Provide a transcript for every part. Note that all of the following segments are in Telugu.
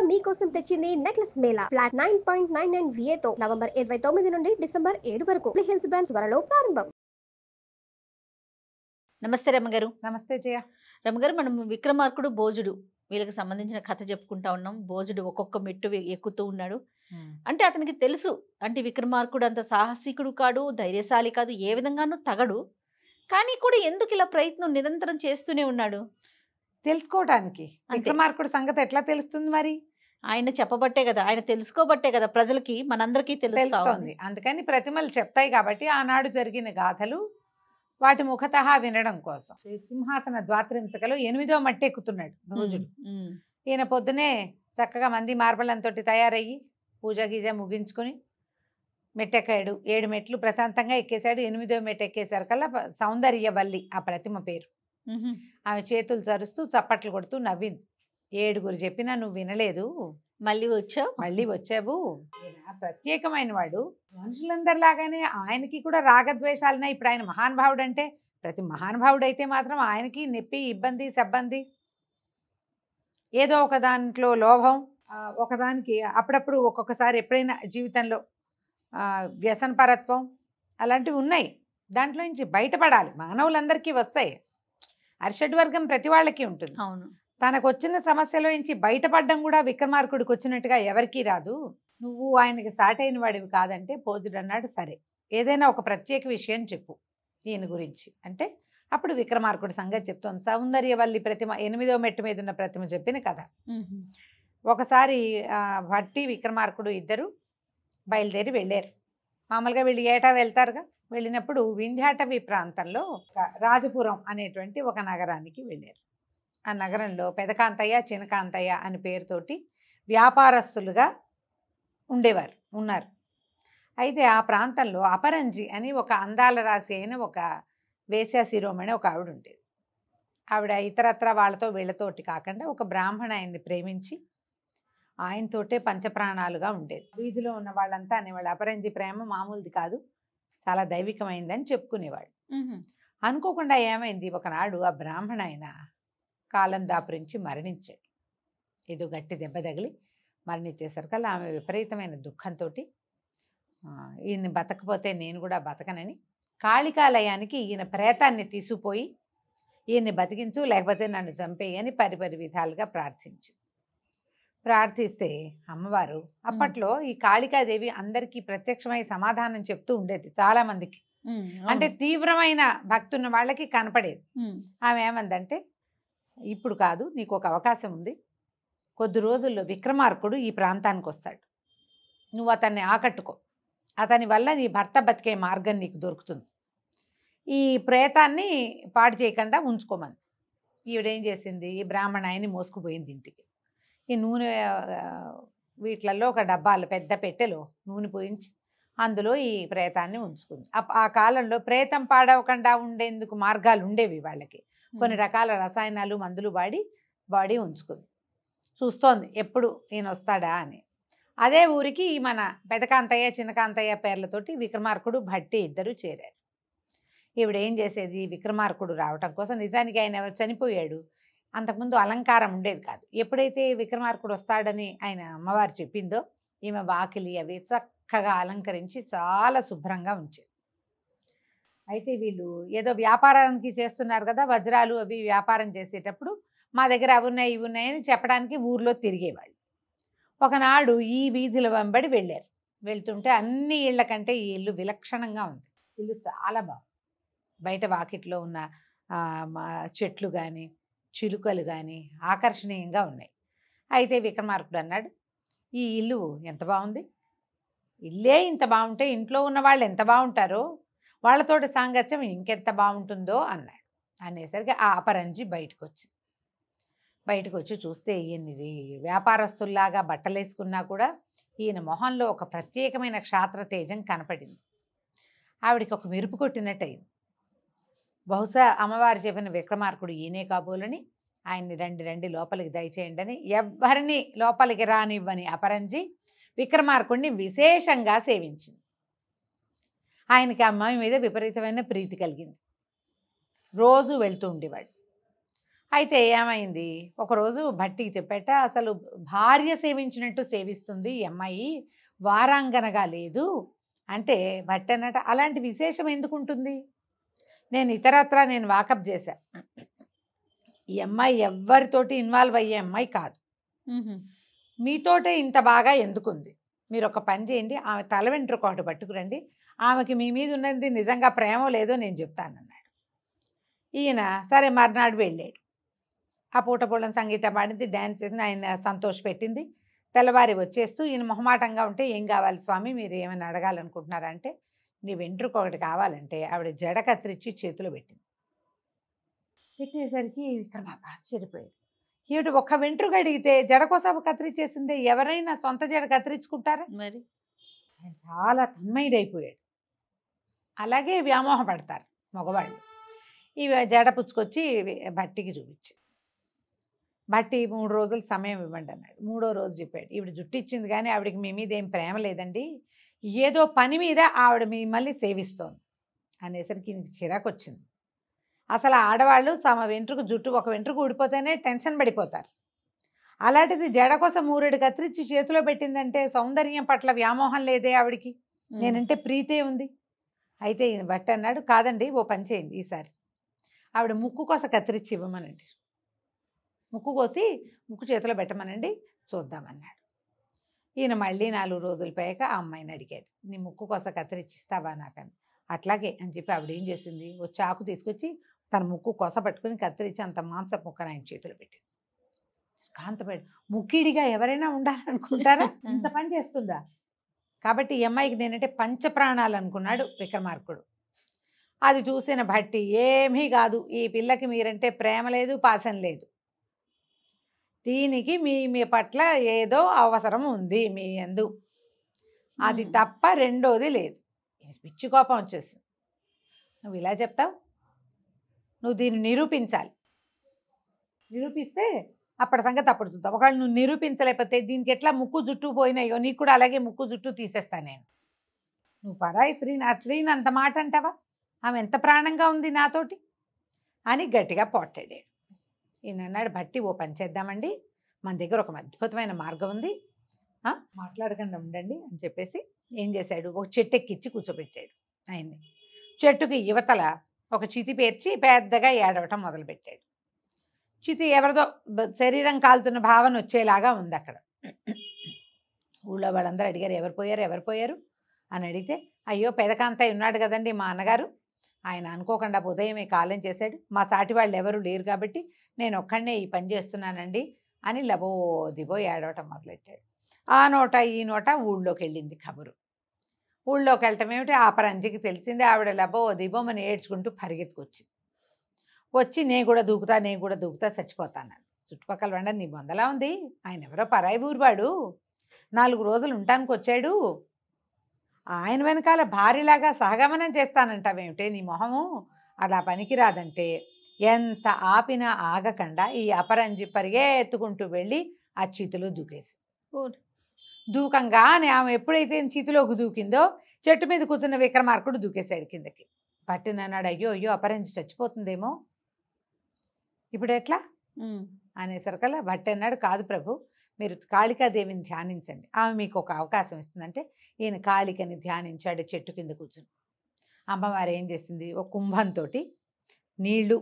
మీకోసం తెచ్చింది నెక్లెస్ మేళా ఫ్లాట్ 9.99 VA తో నవంబర్ 29 నుండి డిసెంబర్ 7 వరకు హిల్స్ బ్రాంచ్ త్వరలో ప్రారంభం. నమస్తే రమ్మగారు. నమస్తే జయ. రమ్మగారు, మనం విక్రమార్కుడు భోజుడు వీళ్ళకి సంబంధించిన కథ చెప్పుకుంటా ఉన్నాం. భోజుడు ఒక్కొక్క మెట్టు ఎక్కుతూ ఉన్నాడు. అంటే అతనికి తెలుసు, అంటే విక్రమార్కుడు అంత సాహసికుడు కాడు, ధైర్యశాలి కాదు, ఏ విధంగానూ తగడు. కానీ కూడా ఎందుకు ఇలా ప్రయత్నం నిరంతరం చేస్తూనే ఉన్నాడు? తెలుసుకోవటానికి. విక్రమార్కుడు సంగతి ఎట్లా తెలుస్తుంది మరి? ఆయన చెప్పబట్టే కదా, ఆయన తెలుసుకోబట్టే కదా ప్రజలకి మనందరికీ తెలుస్తుంది. అందుకని ప్రతిమలు చెప్తాయి కాబట్టి ఆనాడు జరిగిన గాథలు వాటి ముఖతహా వినడం కోసం సింహాసన ద్వాత్రింశకలో 8వ మట్టి ఎక్కుతున్నాడు భోజుడు. ఈయన పొద్దునే చక్కగా మంది మార్బలంతో తయారయ్యి పూజ గీజ ముగించుకొని మెట్టెక్కాడు. 7 మెట్లు ప్రశాంతంగా ఎక్కేశాడు. 8వ మెట్టు ఎక్కేసరికల్లా సౌందర్యవల్లి ఆ ప్రతిమ పేరు. ఆమె చేతులు చరుస్తూ చప్పట్లు కొడుతూ నవ్వింది. 7 చెప్పినా నువ్వు వినలేదు, మళ్ళీ వచ్చావు. ప్రత్యేకమైన వాడు. మనుషులందరిలాగానే ఆయనకి కూడా రాగద్వేషాలున్నాయి. ఇప్పుడు ఆయన మహానుభావుడు అంటే ప్రతి మహానుభావుడు అయితే మాత్రం ఆయనకి నొప్పి, ఇబ్బంది, సబ్బంది, ఏదో ఒక దాంట్లో లోభం, ఒకదానికి అప్పుడప్పుడు ఒక్కొక్కసారి ఎప్పుడైనా జీవితంలో వ్యసనపరత్వం అలాంటివి ఉన్నాయి. దాంట్లో నుంచి బయటపడాలి. మానవులందరికీ వస్తాయి. అరిషడ్వర్గం ప్రతి వాళ్ళకి ఉంటుంది. అవును. తనకు వచ్చిన సమస్యలో నుంచి బయటపడడం కూడా విక్రమార్కుడికి వచ్చినట్టుగా ఎవరికీ రాదు. నువ్వు ఆయనకి సాటైన వాడివి కాదంటే భోజుడు అన్నాడు, సరే ఏదైనా ఒక ప్రత్యేక విషయం చెప్పు ఈయన గురించి అంటే అప్పుడు విక్రమార్కుడి సంగతి చెప్తోంది. సౌందర్యవల్లి ప్రతిమ 8వ మెట్టు మీద ఉన్న ప్రతిమ చెప్పిన కథ. ఒకసారి భట్టి విక్రమార్కుడు ఇద్దరు బయలుదేరి వెళ్ళారు. మామూలుగా వీళ్ళు ఏటా వెళ్తారుగా. వెళ్ళినప్పుడు వింధ్యాటవి ప్రాంతంలో రాజపురం అనేటువంటి ఒక నగరానికి వెళ్ళారు. ఆ నగరంలో పెదకాంతయ్య, చినకాంతయ్య అని పేరుతోటి వ్యాపారస్తులుగా ఉన్నారు. అయితే ఆ ప్రాంతంలో అపరంజి అని ఒక అందాల రాశి అయిన ఒక వేశ్యా శిరోమణి ఒక ఆవిడ ఉండేది. ఆవిడ ఇతరత్ర వాళ్ళతో వీళ్ళతోటి కాకుండా ఒక బ్రాహ్మణ ఆయన్ని ప్రేమించి ఆయనతోటే పంచప్రాణాలుగా ఉండేది. వీధిలో ఉన్న వాళ్ళంతా అనేవాళ్ళు అపరంజి ప్రేమ మామూలుది కాదు, చాలా దైవికమైందని చెప్పుకునేవాళ్ళు. అనుకోకుండా ఏమైంది, ఒకనాడు ఆ బ్రాహ్మణ ఆయన కాలం దాపురించి మరణించాడు. ఏదో గట్టి దెబ్బ తగిలి మరణించేసరికల్లా ఆమె విపరీతమైన దుఃఖంతో ఈయన్ని బతకపోతే నేను కూడా బతకనని కాళికాలయానికి ఈయన ప్రేతాన్ని తీసుకుపోయి ఈయన్ని బతికించు, లేకపోతే నన్ను చంపేయని పరిపరి విధాలుగా ప్రార్థిస్తే అమ్మవారు అప్పట్లో ఈ కాళికాదేవి అందరికీ ప్రత్యక్షమై సమాధానం చెప్తూ ఉండేది చాలా మందికి. అంటే తీవ్రమైన భక్తున్న వాళ్ళకి కనపడేది. ఆమె ఏమందంటే, ఇప్పుడు కాదు, నీకు ఒక అవకాశం ఉంది. కొద్ది రోజుల్లో విక్రమార్కుడు ఈ ప్రాంతానికి వస్తాడు. నువ్వు అతన్ని ఆకట్టుకో. అతని వల్ల నీ భర్త బతికే మార్గం నీకు దొరుకుతుంది. ఈ ప్రేతాన్ని పాడు చేయకుండా ఉంచుకోమంది. ఈవిడేం చేసింది, ఈ బ్రాహ్మణ ఆయన్ని మోసుకుపోయింది ఇంటికి. ఈ నూనె వీటిలలో ఒక డబ్బాలు పెద్ద పెట్టెలో నూనె పోయించి అందులో ఈ ప్రేతాన్ని ఉంచుకుంది. ఆ కాలంలో ప్రేతం పాడవకుండా ఉండేందుకు మార్గాలు ఉండేవి వాళ్ళకి. కొన్ని రకాల రసాయనాలు, మందులు వాడి బాడీ ఉంచుకుంది. చూస్తోంది ఎప్పుడు ఈయన వస్తాడా అని. అదే ఊరికి మన పెదకాంతయ్య, చిన్నకాంతయ్య పేర్లతోటి విక్రమార్కుడు, భట్టి ఇద్దరు చేరారు. ఈవిడ ఏం చేసేది, విక్రమార్కుడు రావటం కోసం, నిజానికి ఆయన చనిపోయాడు, అంతకుముందు అలంకారం ఉండేది కాదు. ఎప్పుడైతే విక్రమార్కుడు వస్తాడని ఆయన అమ్మవారు చెప్పిందో ఈమె వాకిలి అవి చక్కగా అలంకరించి చాలా శుభ్రంగా ఉంచేది. అయితే వీళ్ళు ఏదో వ్యాపారానికి చేస్తున్నారు కదా, వజ్రాలు అవి వ్యాపారం చేసేటప్పుడు మా దగ్గర అవి ఉన్నాయి ఇవి ఉన్నాయని చెప్పడానికి ఊర్లో తిరిగేవాళ్ళు. ఒకనాడు ఈ వీధుల వెంబడి వెళ్ళారు. వెళ్తుంటే అన్ని ఇళ్ల కంటే ఈ ఇల్లు విలక్షణంగా ఉంది. ఇల్లు చాలా బాగుంది. బయట వాకిట్లో ఉన్న చెట్లు కానీ చిలుకలు కానీ ఆకర్షణీయంగా ఉన్నాయి. అయితే విక్రమార్కుడు అన్నాడు, ఈ ఇల్లు ఎంత బాగుంది, ఇల్లే ఇంత బాగుంటే ఇంట్లో ఉన్న వాళ్ళు ఎంత బాగుంటారో, వాళ్ళతోటి సాంగత్యం ఇంకెంత బాగుంటుందో అన్నాడు. అనేసరికి ఆ అపరంజి బయటకు వచ్చి చూస్తే ఈయన వ్యాపారస్తుల్లాగా బట్టలేసుకున్నా కూడా ఈయన మొహంలో ఒక ప్రత్యేకమైన క్షాత్ర తేజం కనపడింది. ఆవిడికి ఒక మెరుపు కొట్టినట్టు అయింది. బహుశా అమ్మవారు చెప్పిన విక్రమార్కుడు ఈయనే కాబోలని ఆయన్ని రండి లోపలికి దయచేయండి అని ఎవ్వరిని లోపలికి రానివ్వని అపరంజి విక్రమార్కుడిని విశేషంగా సేవించింది. ఆయనకి అమ్మాయి మీద విపరీతమైన ప్రీతి కలిగింది. రోజు వెళ్తూ ఉండేవాడు. అయితే ఏమైంది, ఒకరోజు భట్టికి చెప్పేట, అసలు భార్య సేవించినట్టు సేవిస్తుంది ఈ అమ్మాయి, వారాంగనగా లేదు అంటే భట్టి అన్నట అలాంటి విశేషం ఎందుకు ఉంటుంది? నేను ఇతరత్రా నేను వాకప్ చేశా, ఈ అమ్మాయి ఎవరితోటి ఇన్వాల్వ్ అయ్యే అమ్మాయి కాదు, మీతోటే ఇంత బాగా ఎందుకుంది, మీరు ఒక పని చేయండి, ఆమె తల వెంట్రుక ఒకటి పట్టుకురండి, ఆమెకి మీ మీద ఉన్నది నిజంగా ప్రేమ లేదో నేను చెప్తానన్నాడు. ఈయన సరే మర్నాడు వెళ్ళాడు. ఆ పూట పూటని సంగీతం పాడింది, డ్యాన్స్ చేసింది, ఆయన సంతోష పెట్టింది. తెల్లవారి వచ్చేస్తూ ఈయన మొహమాటంగా ఉంటే, ఏం కావాలి స్వామి, మీరు ఏమైనా అడగాలనుకుంటున్నారా అంటే, నీ వెంట్రుక ఒకటి కావాలంటే ఆవిడ జడ కత్తిరించి చేతిలో పెట్టింది. పెట్టేసరికి విక్రమార్క ఆశ్చర్యపోయాడు. ఈవిడ ఒక్క వెంట్రుక అడిగితే జడ కోసం కత్తిరించేసిందే, ఎవరైనా సొంత జడ కత్తిరించుకుంటారా? మరి ఆయన చాలా తన్మయుడైపోయాడు. అలాగే వ్యామోహపడతారు మగవాళ్ళు. ఈ జడ పుచ్చుకొచ్చి భట్టికి చూపించి, భట్టి 3 రోజులు సమయం ఇవ్వండి అన్నాడు. 3వ రోజు చెప్పాడు, ఈవిడ జుట్టు ఇచ్చింది కానీ ఆవిడకి మీ మీద ఏం ప్రేమ లేదండి, ఏదో పని మీద ఆవిడ మిమ్మల్ని సేవిస్తోంది అనేసరికి ఈయనకి చిరాకు వచ్చింది. అసలు ఆడవాళ్ళు తమ వెంట్రుక జుట్టు ఒక వెంట్రుక ఊడిపోతేనే టెన్షన్ పడిపోతారు, అలాంటిది జడ కోసం 3 కత్తిరించి చేతిలో పెట్టిందంటే సౌందర్యం పట్ల వ్యామోహం లేదే ఆవిడికి, నేనంటే ప్రీతే ఉంది. అయితే ఈయన భట్టి అన్నాడు, కాదండి ఓ పని చేయండి, ఈసారి ఆవిడ ముక్కు కోసం కత్తిరించి ఇవ్వమనండి, ముక్కు కోసి ముక్కు చేతిలో పెట్టమనండి చూద్దామన్నాడు. ఈయన మళ్ళీ 4 రోజుల పైక ఆ అమ్మాయిని అడిగాడు, నీ ముక్కు కోసం కత్తిరించిస్తావా నాకని. అట్లాగే అని చెప్పి ఆవిడ ఏం చేసింది, ఓ చాకు తీసుకొచ్చి తన ముక్కు కొస పట్టుకుని కత్తిరించి అంత మాంస ముక్కను ఆయన చేతిలో పెట్టింది. కాంతపేట ముక్కిడిగా ఎవరైనా ఉండాలనుకుంటారా, ఇంత పని చేస్తుందా? కాబట్టి ఈ అమ్మాయికి నేనంటే పంచప్రాణాలు అనుకున్నాడు విక్రమార్కుడు. అది చూసిన భట్టి, ఏమీ కాదు, ఈ పిల్లకి మీరంటే ప్రేమ లేదు, పాసం లేదు, దీనికి మీ పట్ల ఏదో అవసరం ఉంది మీ యందు, అది తప్ప రెండోది లేదు. పిచ్చి కోపం వచ్చేసింది. నువ్వు ఇలా చెప్తావు, నువ్వు దీన్ని నిరూపించాలి, నిరూపిస్తే అప్పటి సంగతి అప్పుడు చూద్దాం. ఒకవేళ నువ్వు నిరూపించలేకపోతే దీనికి ఎట్లా ముక్కు జుట్టు పోయినాయో నీకు కూడా అలాగే ముక్కు జుట్టు తీసేస్తాను నేను. నువ్వు పరాయి స్త్రీని, ఆ స్త్రీని అంత మాట అంటావా, ఆమె ఎంత ప్రాణంగా ఉంది నాతోటి అని గట్టిగా పోట్టాడాడు. ఈయన అన్నాడు, భట్టి ఓ పని చేద్దామండి, మన దగ్గర ఒక అద్భుతమైన మార్గం ఉంది, మాట్లాడకుండా ఉండండి అని చెప్పేసి ఏం చేశాడు, ఒక చెట్టు ఎక్కించి కూర్చోబెట్టాడు ఆయన్ని. చెట్టుకి యువతల ఒక చితి పేర్చి పెద్దగా ఏడవటం మొదలుపెట్టాడు. చితి ఎవరిదో శరీరం కాలుతున్న భావన వచ్చేలాగా ఉంది అక్కడ. ఊళ్ళో వాళ్ళందరూ అడిగారు, ఎవరు పోయారు అని అడిగితే, అయ్యో పెదకాంతయ్య ఉన్నాడు కదండి మా అన్నగారు, ఆయన అనుకోకుండా ఉదయమే కాలం చేశాడు, మా సాటి వాళ్ళు ఎవరు లేరు కాబట్టి నేను ఒక్కడనే ఈ పని చేస్తున్నానండి అని లబోదిబో ఏడవటం మొదలెట్టాడు. ఆ నోట ఈ నోట ఊళ్ళోకి వెళ్ళింది కబురు. ఊళ్ళోకి వెళ్ళటం ఏమిటి, ఆ పరంజికి తెలిసింది. ఆవిడ లబోదిబోమని ఏడ్చుకుంటూ పరిగెత్తుకొచ్చింది. వచ్చి నేను కూడా దూకుతా చచ్చిపోతాను. చుట్టుపక్కల వండ, నీ బొందలా ఉంది, ఆయన ఎవరో పరాయి ఊరువాడు, 4 రోజులు ఉండటానికి వచ్చాడు, ఆయన వెనకాల భార్యలాగా సహగమనం చేస్తానంటావేమిటే, నీ మొహము అలా పనికిరాదంటే ఎంత ఆపినా ఆగకుండా ఈ అపరంజి పరిగెత్తుకుంటూ వెళ్ళి ఆ చితిలో దూకేసి, దూకంగానే ఆమె ఎప్పుడైతే చితిలోకి దూకిందో చెట్టు మీద కూర్చున్న విక్రమార్కుడు దూకేశాడు కిందకి. పట్టినన్నాడు, అయ్యో అపరంజి చచ్చిపోతుందేమో ఇప్పుడు ఎట్లా అనేసరికల్లా భట్టి అన్నాడు, కాదు ప్రభు, మీరు కాళికాదేవిని ధ్యానించండి, ఆమె మీకు ఒక అవకాశం ఇస్తుందంటే ఈయన కాళికని ధ్యానించాడు. చెట్టు కింద కూర్చుని అమ్మవారు ఏం చేసింది, ఒక కుంభంతో నీళ్లు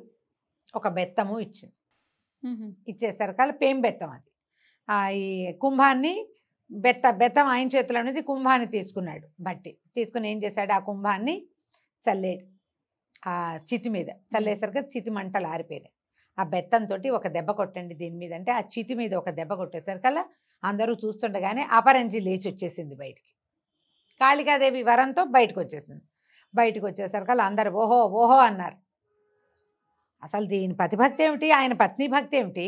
ఒక బెత్తము ఇచ్చింది. ఇచ్చేసరికల్లా పేం బెత్తం అది. ఈ కుంభాన్ని బెత్తం ఆయన చేతిలో అనేది కుంభాన్ని తీసుకున్నాడు భట్టి. తీసుకుని ఏం చేశాడు, ఆ కుంభాన్ని చల్లాడు ఆ చితి మీద. చల్లేసరికి చితి మంటలు ఆరిపోయాయి. ఆ బెత్తంతో ఒక దెబ్బ కొట్టండి దీని మీద అంటే ఆ చితి మీద ఒక దెబ్బ కొట్టేసరికల్లా అందరూ చూస్తుండగానే అపరంజి లేచి వచ్చేసింది బయటికి. కాళికాదేవి వరంతో బయటకు వచ్చేసింది. బయటకు వచ్చేసరికల్లా అందరు ఓహో అన్నారు. అసలు దీని పతిభక్తి ఏమిటి, ఆయన పత్ని భక్తి ఏమిటి,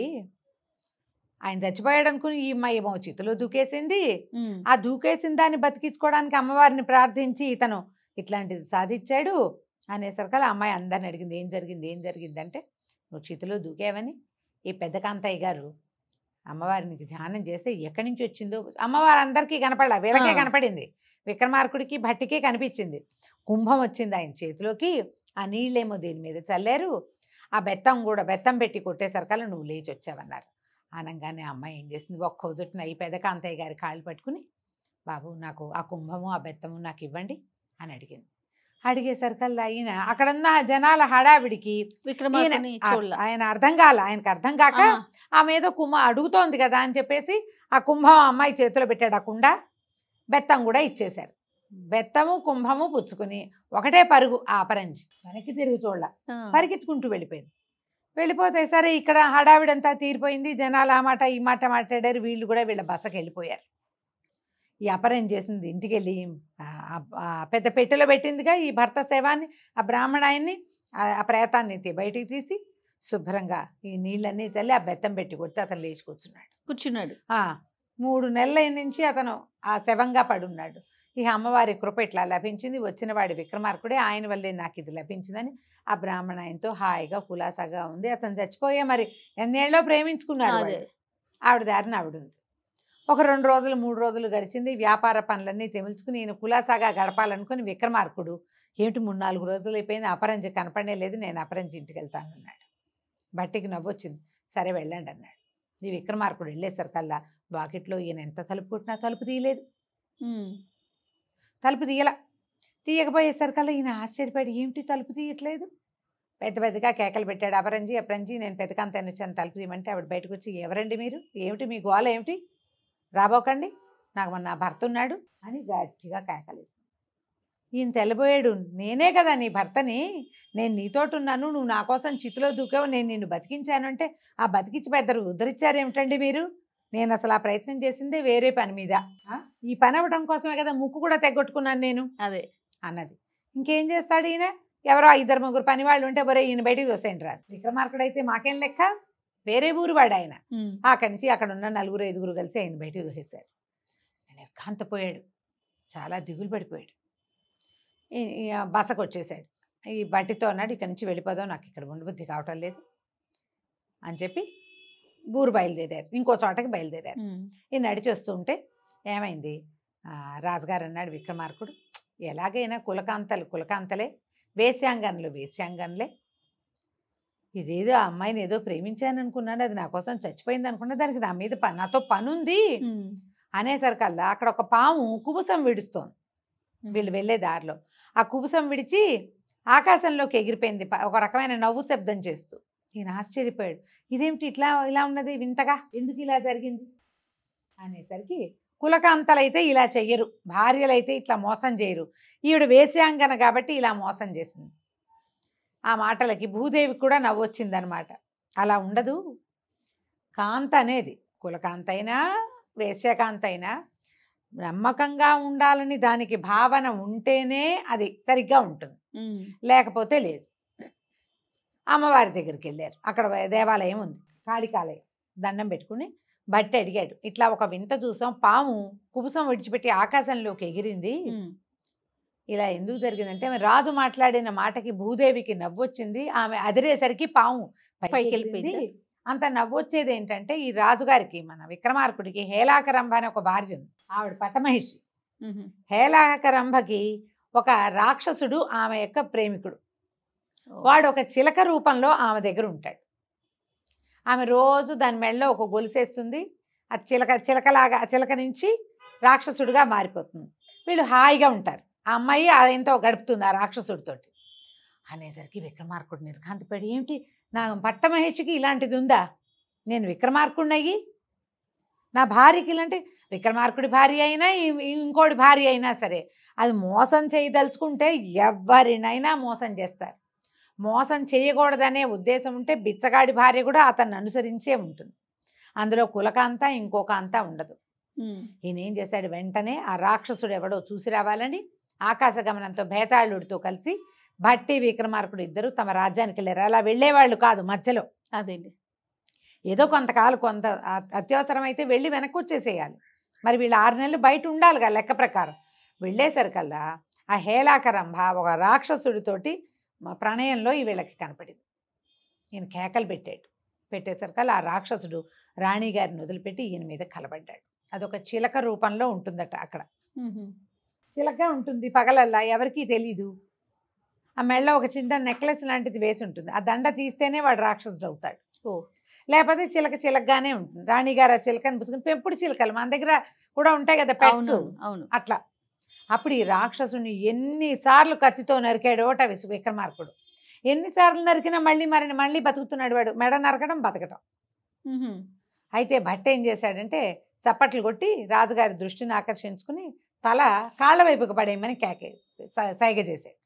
ఆయన చచ్చిపోయాడు అనుకుని ఈ ఏమో చితిలో దూకేసింది. ఆ దూకేసిన దాన్ని బతికించుకోవడానికి అమ్మవారిని ప్రార్థించి ఇతను ఇట్లాంటిది సాధించాడు అనేసరికల్లా అమ్మాయి అందరిని అడిగింది, ఏం జరిగింది అంటే, నువ్వు చితిలో దూకేవని ఈ పెద్ద కాంతయ్య గారు అమ్మవారికి ధ్యానం చేస్తే ఎక్కడి నుంచి వచ్చిందో అమ్మవారు అందరికీ కనపడలా, వీళ్ళకే కనపడింది, విక్రమార్కుడికి భట్టికే కనిపించింది. కుంభం వచ్చింది ఆయన చేతిలోకి, ఆ నీళ్ళేమో దీని మీద చల్లారు, ఆ బెత్తం కూడా బెత్తం పెట్టి కొట్టేసరికల్లా నువ్వు లేచి వచ్చావన్నారు. అనగానే అమ్మాయి ఏం చేసింది, ఒక్క ఉదుటిన ఈ పెదకాంతయ్య గారి కాళ్ళు పట్టుకుని, బాబు నాకు ఆ కుంభము ఆ బెత్తము నాకు ఇవ్వండి అని అడిగింది. అడిగేసరికల్లా ఈయన అక్కడున్న జనాల హడావిడికి విక్రమార్కుని ఆయన అర్థం కాల, ఆయనకు అర్థం కాక ఆమె ఏదో అడుగుతోంది కదా అని చెప్పేసి ఆ కుంభం అమ్మాయి చేతిలో పెట్టాడు. ఆ కుండ బెత్తం కూడా ఇచ్చేశారు. బెత్తము కుంభము పుచ్చుకుని ఒకటే పరుగు ఆ అపరంజి, వెనక్కి తిరిగి చూడాల, పరిగెత్తుకుంటూ వెళ్ళిపోయింది. వెళ్ళిపోతే సరే ఇక్కడ హడావిడంతా తీరిపోయింది. జనాలు ఆ మాట ఈ మాట మాట్లాడారు. వీళ్ళు కూడా వీళ్ళ బసకి వెళ్ళిపోయారు. ఈ అపరంజి చేసింది, ఇంటికి వెళ్ళి పెద్ద పెట్టెలో పెట్టిందిగా ఈ భర్త శవాన్ని, ఆ బ్రాహ్మణాయన్ని, ఆ ప్రేతాన్ని బయటికి తీసి శుభ్రంగా ఈ నీళ్ళన్నీ చల్లి ఆ బెత్తం పెట్టి కొడితే అతను లేచి కూర్చున్నాడు. 3 నెలల నుంచి అతను ఆ శవంగా పడున్నాడు. ఈ అమ్మవారి కృప ఇట్లా లభించింది, వచ్చిన వాడి విక్రమార్కుడే, ఆయన వల్లే నాకు ఇది లభించిందని ఆ బ్రాహ్మణ ఆయనతో హాయిగా కులాసాగా ఉంది. అతను చచ్చిపోయే మరి ఎన్నేళ్ళో ప్రేమించుకున్నారు. ఆవిడ దారిని ఆవిడ ఉంది. ఒక 2 రోజులు 3 రోజులు గడిచింది. వ్యాపార పనులన్నీ తెమిల్చుకుని నేను కులాసాగా గడపాలనుకుని విక్రమార్కుడు ఏమిటి 3-4 రోజులు అయిపోయింది, అపరంజి కనపడే లేదు, నేను అపరంజి ఇంటికి వెళ్తాను అన్నాడు. బట్టికి నవ్వొచ్చింది. సరే వెళ్ళండి అన్నాడు. ఈ విక్రమార్కుడు వెళ్ళేసరికల్లా వాకిట్లో ఈయన ఎంత తలుపు కొట్టినా తలుపు తీయలేదు. తలుపు తీయకపోయేసరికల్లా ఈయన ఆశ్చర్యపడి ఏమిటి తలుపు తీయట్లేదు, పెద్దగా కేకలు పెట్టాడు. అపరంజి నేను పెద్దకాంతాన్ని వచ్చాను, తలుపు తీయమంటే ఆవిడ బయటకు వచ్చి, ఎవరండి మీరు, ఏమిటి మీ గోల ఏమిటి, రాబోకండి, నాకు మన భర్త ఉన్నాడు అని గట్టిగా కేకలేసి. ఈయన తెల్లబోయాడు. నేనే కదా నీ భర్తని, నేను నీతోటి ఉన్నాను, నువ్వు నా కోసం చితిలో దూకావు, నేను నిన్ను బతికించాను అంటే ఆ బతికించి పెద్దరు ఉద్ధరించారు ఏమిటండి మీరు, నేను అసలు ఆ ప్రయత్నం చేసిందే వేరే పని మీద, ఈ పని అవ్వడం కోసమే కదా ముక్కు కూడా తెగొట్టుకున్నాను నేను అదే అన్నది. ఇంకేం చేస్తాడు ఈయన, ఎవరో 2-3 పని వాళ్ళు ఉంటే బరే ఈయన బయటికి చూసేయండి రాదు. విక్రమార్కుడు అయితే మాకేం లెక్క, వేరే ఊరు వాడు ఆయన. అక్కడి నుంచి అక్కడ ఉన్న 4-5 కలిసి ఆయన బయటికి చూసేశారు. నిర్ఘాంతపోయాడు, చాలా దిగులు పడిపోయాడు. బసకు వచ్చేసాడు. ఈ బట్టితో అన్నాడు, ఇక్కడి నుంచి వెళ్ళిపోదాం, నాకు ఇక్కడ ఉండబుద్ధి కావటం లేదు అని చెప్పి ఊరు బయలుదేరారు, ఇంకో చోటకి బయలుదేరారు. ఈ నడిచి వస్తూ ఉంటే ఏమైంది, రాజుగారు అన్నాడు విక్రమార్కుడు, ఎలాగైనా కులకాంతలే, వేశ్యాంగనలే, ఇదేదో ఆ అమ్మాయిని ఏదో ప్రేమించాను అనుకున్నాడు, అది నా కోసం చచ్చిపోయింది అనుకున్నా, దానికి నా మీద నాతో పని ఉంది అనేసరికల్లా అక్కడ ఒక పాము కుబుసం విడుస్తోంది. వీళ్ళు వెళ్ళే దారిలో ఆ కుబుసం విడిచి ఆకాశంలోకి ఎగిరిపోయింది, ఒక రకమైన నవ్వు శబ్దం చేస్తూ. ఈయన ఆశ్చర్యపోయాడు, ఇదేమిటి ఇలా ఉన్నది వింతగా, ఎందుకు ఇలా జరిగింది అనేసరికి, కులకాంతలైతే ఇలా చెయ్యరు, భార్యలైతే ఇట్లా మోసం చేయరు, ఈవిడ వేశ్యాంగన కాబట్టి ఇలా మోసం చేసింది. ఆ మాటలకి భూదేవికి కూడా నవ్వొచ్చిందనమాట. అలా ఉండదు, కాంత అనేది కులకాంత అయినా వేశ్యకాంత అయినా నమ్మకంగా ఉండాలని దానికి భావన ఉంటేనే అది సరిగ్గా ఉంటుంది, లేకపోతే లేదు. అమ్మవారి దగ్గరికి వెళ్ళారు. అక్కడ దేవాలయం ఉంది, కాళికాలయం. దండం పెట్టుకుని బట్టి అడిగాడు, ఇట్లా ఒక వింత చూసాం, పాము కుబుసం విడిచిపెట్టి ఆకాశంలోకి ఎగిరింది, ఇలా ఎందుకు జరిగిందంటే రాజు మాట్లాడిన మాటకి భూదేవికి నవ్వొచ్చింది, ఆమె అదిరేసరికి పాము పైకి వెళ్ళిపోయింది. అంత నవ్వొచ్చేది ఏంటంటే, ఈ రాజుగారికి మన విక్రమార్కుడికి హేలాకరంభ అనే ఒక భార్య ఉంది, ఆవిడ పటమహిషి. హేలాకరంభకి ఒక రాక్షసుడు ఆమె యొక్క ప్రేమికుడు, వాడు ఒక చిలక రూపంలో ఆమె దగ్గర ఉంటాడు. ఆమె రోజు దాని మెడలో ఒక గొలుసేస్తుంది, ఆ చిలకలాగా ఆ చిలక నుంచి రాక్షసుడిగా మారిపోతుంది. వీళ్ళు హాయిగా ఉంటారు, ఆ అమ్మాయి ఆయనతో గడుపుతుంది ఆ రాక్షసుడితోటి. అనేసరికి విక్రమార్కుడు నిర్ఘాంతపడి, ఏమిటి నా పట్టమహేషికి ఇలాంటిది ఉందా, నేను విక్రమార్కుడినయ్యి నా భార్యకి ఇలాంటి, విక్రమార్కుడి భార్య అయినా ఇంకోటి భార్య అయినా సరే అది మోసం చేయదలుచుకుంటే ఎవరినైనా మోసం చేస్తారు. మోసం చేయకూడదనే ఉద్దేశం ఉంటే బిచ్చగాడి భార్య కూడా అతన్ని అనుసరించే ఉంటుంది, అందులో కులకాంత ఇంకొక అంతా ఉండదు. ఈయన ఏం చేశాడు, వెంటనే ఆ రాక్షసుడు ఎవడో చూసి రావాలని ఆకాశగమనంతో భేతాళుడితో కలిసి భట్టి విక్రమార్కుడు ఇద్దరు తమ రాజ్యానికి వెళ్ళారు. అలా వెళ్ళేవాళ్ళు కాదు, మధ్యలో అదేండి ఏదో కొంతకాలం కొంత అత్యవసరం అయితే వెళ్ళి వెనక్కి వచ్చేసేయాలి. మరి వీళ్ళు 6 నెలలు బయట ఉండాలిగా లెక్క ప్రకారం. వెళ్ళేసరికల్లా ఆ హేలాకరంభ ఒక రాక్షసుడితోటి ప్రణయంలో ఈ వీళ్ళకి కనపడింది. ఈయన కేకలు పెట్టేసరికల్లా ఆ రాక్షసుడు రాణిగారిని వదిలిపెట్టి ఈయన మీద కలబడ్డాడు. అదొక చిలక రూపంలో ఉంటుందట, అక్కడ చిలక ఉంటుంది పగలల్లా, ఎవరికీ తెలీదు. ఆ మెడలో ఒక చిన్న నెక్లెస్ లాంటిది వేసి ఉంటుంది. ఆ దండ తీస్తేనే వాడు రాక్షసుడు అవుతాడు. ఓ లేకపోతే చిలక చిలకగానే ఉంటుంది. రాణిగారు ఆ చిలకని పుచ్చుకుని, పెంపుడు చిలకలు మన దగ్గర కూడా ఉంటాయి కదా పెట్స్, అవును అవును అట్లా. అప్పుడు ఈ రాక్షసుని ఎన్నిసార్లు కత్తితో నరికాడోట విక్రమార్కుడు. ఎన్నిసార్లు నరికినా మళ్ళీ బతుకుతున్నాడు వాడు. మెడ నరకడం బతకటం. అయితే భట్ట ఏం చేశాడంటే చప్పట్లు కొట్టి రాజుగారి దృష్టిని ఆకర్షించుకుని తల కాళ్ళ వైపుకి పడేయమని సైగ చేశాడు.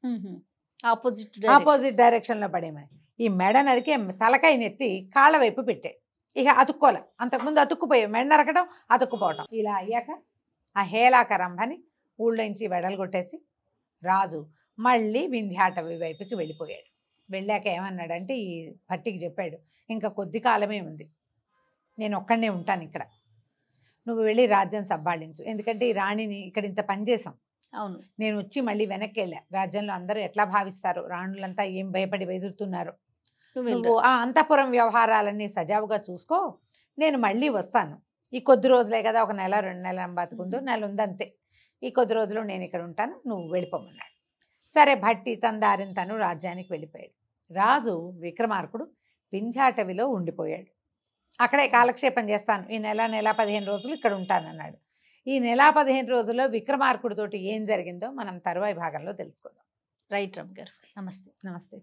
ఆపోజిట్ డైరెక్షన్లో పడేయమని. ఈ మెడ నరికి తలకాయ నెత్తి కాళ్ళ వైపు పెట్టాడు. ఇక అతుక్కోలే. అంతకుముందు అతుక్కుపోయావు, మెడ నరకడం అతుక్కుపోవటం. ఇలా అయ్యాక ఆ హేళాకరంభని ఊళ్ళోంచి వెడలగొట్టేసి రాజు మళ్ళీ వింధ్యాటవి వైపుకి వెళ్ళిపోయాడు. వెళ్ళాక ఏమన్నాడంటే ఈ భట్టికి చెప్పాడు, ఇంకా కొద్ది కాలమే ఉంది, నేను ఒక్కడనే ఉంటాను ఇక్కడ, నువ్వు వెళ్ళి రాజ్యం సంభాళించు. ఎందుకంటే ఈ రాణిని ఇక్కడ ఇంత పని చేసాం, అవును, నేను వచ్చి మళ్ళీ వెనక్కి వెళ్ళా. రాజ్యంలో అందరూ ఎట్లా భావిస్తారు, రాణులంతా ఏం భయపడి వెదురుతున్నారు, నువ్వు ఆ అంతఃపురం వ్యవహారాలన్నీ సజావుగా చూసుకో, నేను మళ్ళీ వస్తాను. ఈ కొద్ది రోజులే కదా, ఒక నెల 2 నెలల బతుకుందో, నెల ఉందంతే, ఈ కొద్ది రోజులు నేను ఇక్కడ ఉంటాను, నువ్వు వెళ్ళిపోమన్నాడు. సరే భట్టి తన దారిని తను రాజ్యానికి వెళ్ళిపోయాడు. రాజు విక్రమార్కుడు వింధ్యాటవిలో ఉండిపోయాడు. అక్కడే కాలక్షేపం చేస్తాను, ఈ నెల 15 రోజులు ఇక్కడ ఉంటానన్నాడు. ఈ 15 రోజుల్లో విక్రమార్కుడితోటి ఏం జరిగిందో మనం తరువాయి భాగంలో తెలుసుకుందాం. రైట్ రమ్య గారు, నమస్తే. నమస్తే.